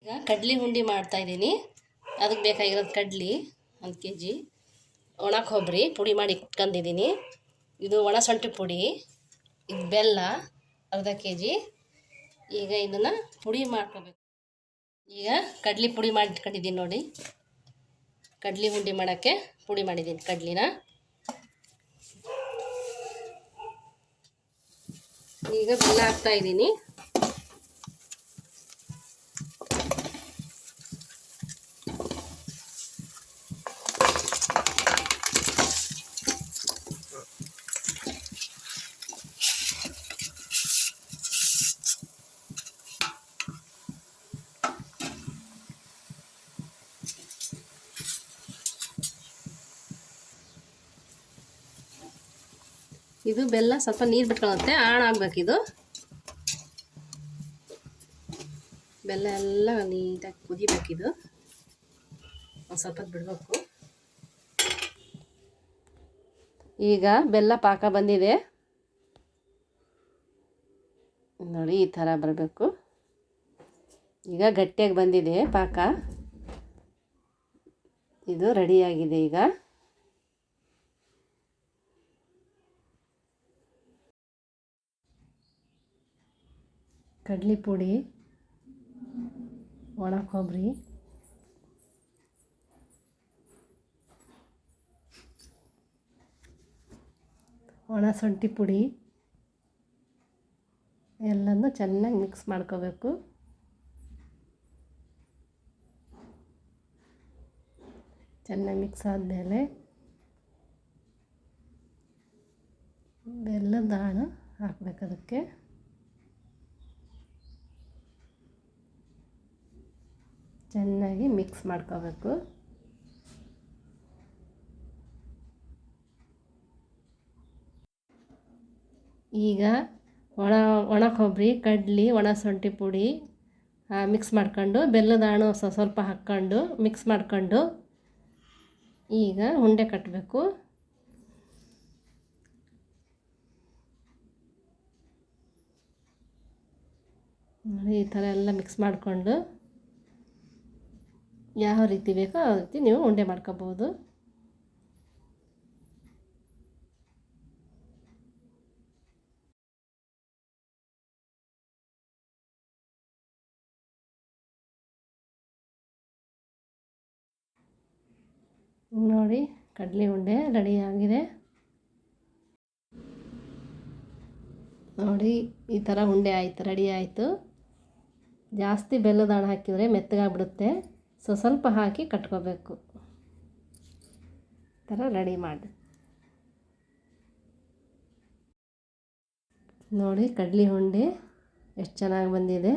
ಈಗ ಕಡ್ಲಿ ಹುಂಡಿ ಮಾಡ್ತಾಯಿದ್ದೀನಿ. ಅದಕ್ಕೆ ಬೇಕಾಗಿರೋದು ಕಡ್ಲಿ 1 kg, ಒಣ ಕೊಬ್ಬರಿ ಪುಡಿ ಮಾಡಿ ಇಟ್ಕೊಂಡಿದ್ದೀನಿ, ಇದು ಒಣ ಶುಂಠಿ ಪುಡಿ, ಇದು ಬೆಲ್ಲ ಅರ್ಧ kg. ಈಗ ಇದನ್ನು ಪುಡಿ ಮಾಡ್ಕೋಬೇಕು. ಈಗ ಕಡ್ಲಿ ಪುಡಿ ಮಾಡಿ ಇಟ್ಕೊಂಡಿದ್ದೀನಿ ನೋಡಿ. ಕಡ್ಲಿ ಹುಂಡಿ ಮಾಡೋಕ್ಕೆ ಪುಡಿ ಮಾಡಿದ್ದೀನಿ ಕಡ್ಲಿನ. ಈಗ ಬೆಲ್ಲ ಹಾಕ್ತಾಯಿದ್ದೀನಿ. ಇದು ಬೆಲ್ಲ ಸ್ವಲ್ಪ ನೀರು ಬಿಟ್ಕೊಳ್ಳುತ್ತೆ, ಆಗ್ಬೇಕು. ಇದು ಬೆಲ್ಲ ಎಲ್ಲ ನೀಟಾಗಿ ಕುದಿಬೇಕಿದು, ಒಂದು ಸ್ವಲ್ಪ ಬಿಡಬೇಕು. ಈಗ ಬೆಲ್ಲ ಪಾಕ ಬಂದಿದೆ ನೋಡಿ, ಈ ಥರ ಬರಬೇಕು. ಈಗ ಗಟ್ಟಿಯಾಗಿ ಬಂದಿದೆ ಪಾಕ, ಇದು ರೆಡಿಯಾಗಿದೆ. ಈಗ ಕಡ್ಲಿ ಪುಡಿ, ಒಣ ಕೊಬ್ಬರಿ, ಒಣ ಶುಂಠಿ ಪುಡಿ ಎಲ್ಲನೂ ಚೆನ್ನಾಗಿ ಮಿಕ್ಸ್ ಮಾಡ್ಕೋಬೇಕು. ಚೆನ್ನಾಗಿ ಮಿಕ್ಸ್ ಆದಮೇಲೆ ಬೆಲ್ಲದ ಹಾಲು ಹಾಕಬೇಕು. ಅದಕ್ಕೆ ಚೆನ್ನಾಗಿ ಮಿಕ್ಸ್ ಮಾಡ್ಕೋಬೇಕು. ಈಗ ಒಣ ಕೊಬ್ಬರಿ, ಕಡ್ಲಿ, ಒಣ ಶುಂಠಿ ಪುಡಿ ಮಿಕ್ಸ್ ಮಾಡ್ಕೊಂಡು, ಬೆಲ್ಲದ ಹಣ್ಣು ಸ್ವಲ್ಪ ಹಾಕ್ಕೊಂಡು ಮಿಕ್ಸ್ ಮಾಡ್ಕೊಂಡು ಈಗ ಉಂಡೆ ಕಟ್ಟಬೇಕು. ಈ ಥರ ಎಲ್ಲ ಮಿಕ್ಸ್ ಮಾಡಿಕೊಂಡು ಯಾವ ರೀತಿ ಬೇಕೋ ಆ ರೀತಿ ನೀವು ಉಂಡೆ ಮಾಡ್ಕೋಬೋದು. ನೋಡಿ, ಕಡಲೆ ಉಂಡೆ ರೆಡಿಯಾಗಿದೆ ನೋಡಿ. ಈ ಥರ ಉಂಡೆ ಆಯಿತು, ರೆಡಿ ಆಯಿತು. ಜಾಸ್ತಿ ಬೆಲ್ಲದ ಹಣ್ಣು ಹಾಕಿದರೆ ಮೆತ್ತಗಾಗ್ಬಿಡುತ್ತೆ, ಸ್ವಲ್ಪ ಹಾಕಿ ಕಟ್ಕೋಬೇಕು. ಈ ಥರ ರೆಡಿ ಮಾಡಿ ನೋಡಿ. ಕಡ್ಲಿ ಉಂಡೆ ಎಷ್ಟು ಚೆನ್ನಾಗಿ ಬಂದಿದೆ.